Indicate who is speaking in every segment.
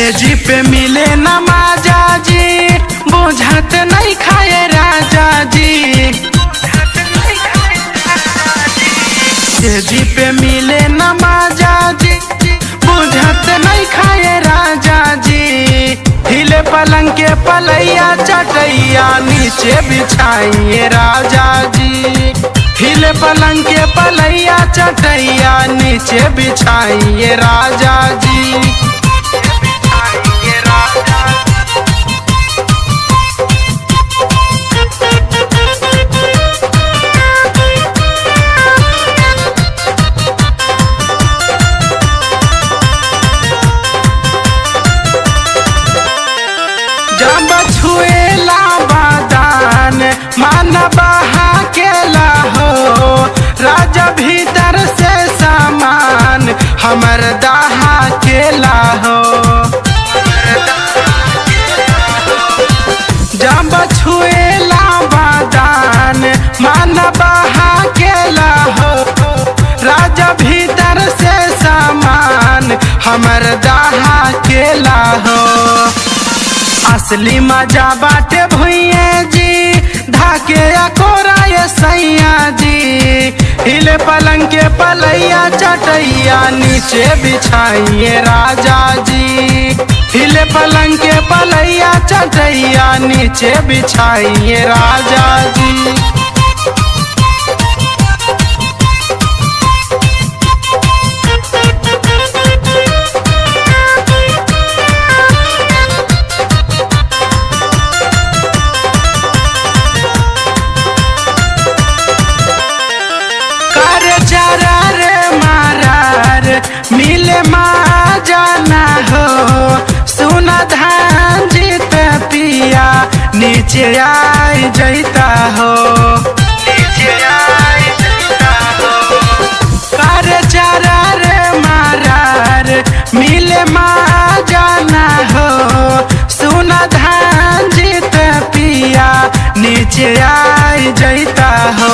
Speaker 1: सेजी पे मिले नमाजा जी, बुझत नहीं खाए राजा जी। सेजी पे मिले नमाजा जी, बुझत नहीं खाए राजा जी। हिले पलंग के पलैया चटैया नीचे बिछाइए राजा जी। हिले पलंग के पलैया चटैया नीचे बिछाइए राजा जी। जब छुएला बादान मन बहा केला हो, राजा भीतर से सामान हमर दहा केला हो। जब छुएला बादान मन बहा केला हो, राजा भीतर से सामान हमर दहा केला हो। असली मजा बाटे भुइये जी, धाके कोरा ये सैया जी। हिले पलंग के पलैया चटैया नीचे बिछाइए राजा जी। हिले पलंग के पलैया चटैया नीचे बिछाइए राजा जी। जरा रे मारार मिले माँ जाना हो, सुना धान जीत पिया नीचे आई जैता हो। नीचे आई जैता हो। कर जरा रे मारार मिले माँ जाना हो, सुना धान जीत पिया नीचे आई जैता हो।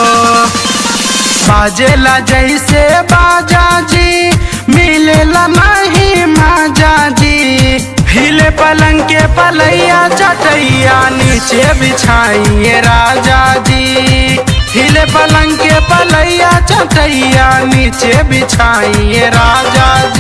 Speaker 1: बाजेला जैसे बाजा जी, मिलेला नहीं माजा जी। हिले पलंग के पलैया चटैया नीचे बिछाइए राजा जी। हिले पलंग के पलैया चटैया नीचे बिछाइए राजा जी।